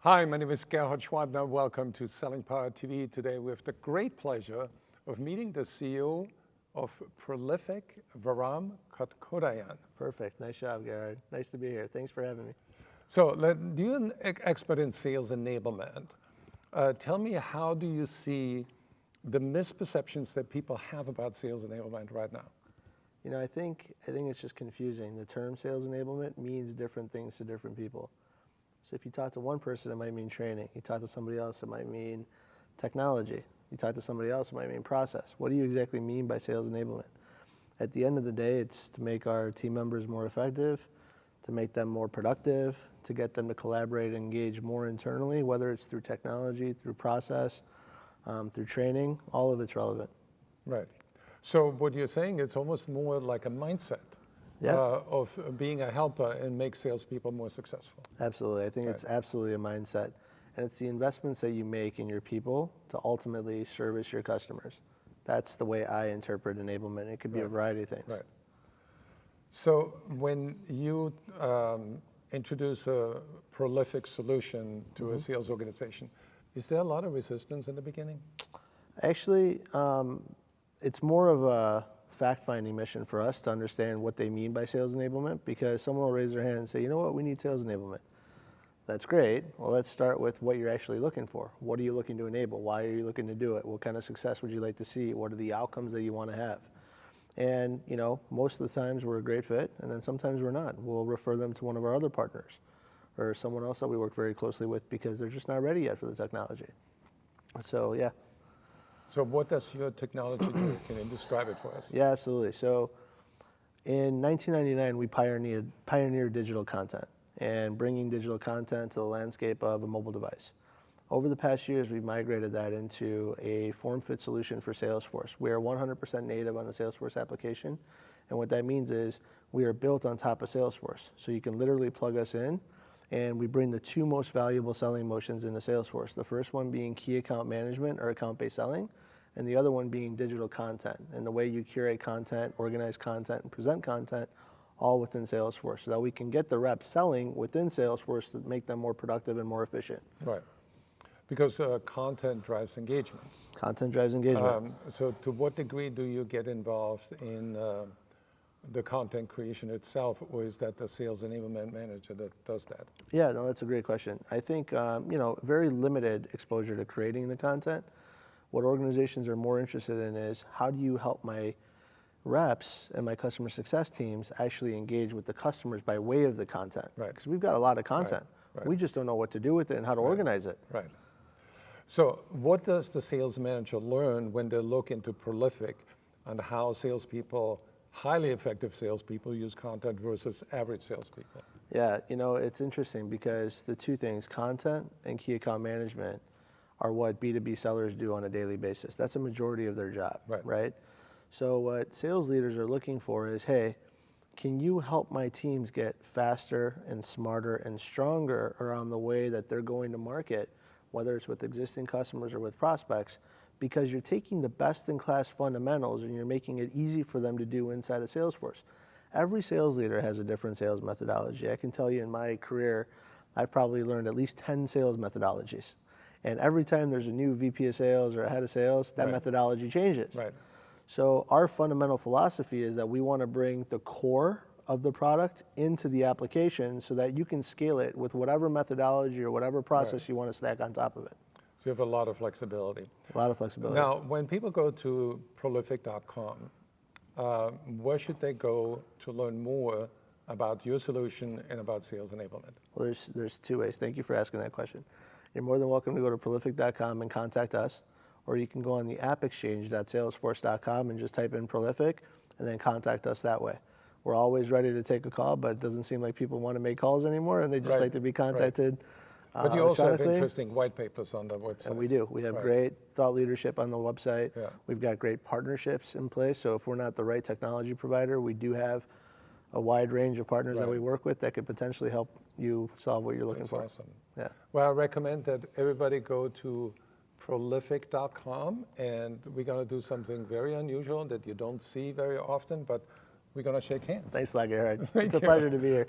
Hi, my name is Gerhard Schwadner. Welcome to Selling Power TV. Today we have the great pleasure of meeting the CEO of Prolific, Varam Kotkodayan. Perfect. Nice job, Gerhard. Nice to be here. Thanks for having me. So, you're an expert in sales enablement. Tell me, how do you see the misperceptions that people have about sales enablement right now? You know, I think it's just confusing. The term sales enablement means different things to different people. So if you talk to one person, it might mean training. You talk to somebody else, it might mean technology. You talk to somebody else, it might mean process. What do you exactly mean by sales enablement? At the end of the day, it's to make our team members more effective, to make them more productive, to get them to collaborate and engage more internally, whether it's through technology, through process, through training, all of it's relevant. Right. So what you're saying, it's almost more like a mindset. Yeah. Of being a helper and make salespeople more successful. Absolutely. I think it's absolutely a mindset. And it's the investments that you make in your people to ultimately service your customers. That's the way I interpret enablement. It could be a variety of things. Right. So when you introduce a Prolific solution to a sales organization, is there a lot of resistance in the beginning? Actually, it's more of a fact-finding mission for us to understand what they mean by sales enablement, because someone will raise their hand and say, you know what, we need sales enablement. That's great. Well, let's start with what you're actually looking for. What are you looking to enable? Why are you looking to do it? What kind of success would you like to see? What are the outcomes that you want to have? And, you know, most of the times we're a great fit, and then sometimes we're not. We'll refer them to one of our other partners or someone else that we work very closely with because they're just not ready yet for the technology. So, yeah. So what does your technology do? Can you describe it for us? Yeah, absolutely. So in 1999, we pioneered digital content and bringing digital content to the landscape of a mobile device. Over the past years, we've migrated that into a form-fit solution for Salesforce. We are 100% native on the Salesforce application. And what that means is we are built on top of Salesforce. So you can literally plug us in, and we bring the two most valuable selling motions into Salesforce. The first one being key account management or account-based selling, and the other one being digital content, and the way you curate content, organize content, and present content, all within Salesforce, so that we can get the reps selling within Salesforce to make them more productive and more efficient. Right. Because content drives engagement. Content drives engagement. So to what degree do you get involved in the content creation itself, or is that the sales enablement manager that does that? Yeah, no, that's a great question. I think, you know, very limited exposure to creating the content. What organizations are more interested in is, how do you help my reps and my customer success teams actually engage with the customers by way of the content? Right. Because we've got a lot of content. Right. We just don't know what to do with it and how to organize it. Right. So what does the sales manager learn when they look into Prolific on how salespeople, highly effective salespeople, use content versus average salespeople? Yeah, you know, it's interesting because the two things, content and key account management, are what B2B sellers do on a daily basis. That's a majority of their job, right? So what sales leaders are looking for is, hey, can you help my teams get faster and smarter and stronger around the way that they're going to market, whether it's with existing customers or with prospects, because you're taking the best-in-class fundamentals and you're making it easy for them to do inside of Salesforce. Every sales leader has a different sales methodology. I can tell you in my career, I've probably learned at least 10 sales methodologies. And every time there's a new VP of sales or a head of sales, that methodology changes. Right. So our fundamental philosophy is that we want to bring the core of the product into the application so that you can scale it with whatever methodology or whatever process you want to stack on top of it. So you have a lot of flexibility. A lot of flexibility. Now, when people go to prolific.com, where should they go to learn more about your solution and about sales enablement? Well, there's two ways. Thank you for asking that question. You're more than welcome to go to prolific.com and contact us, or you can go on the appexchange.salesforce.com and just type in Prolific and then contact us that way. We're always ready to take a call, but it doesn't seem like people want to make calls anymore, and they just like to be contacted. But you also have interesting white papers on the website. And we do. We have great thought leadership on the website. Yeah. We've got great partnerships in place, so if we're not the right technology provider, we do have a wide range of partners that we work with that could potentially help you solve what you're looking for. That's awesome. Yeah. Well, I recommend that everybody go to prolific.com, and we're going to do something very unusual that you don't see very often, but we're going to shake hands. Thanks a lot, Gerhard. It's a pleasure to be here.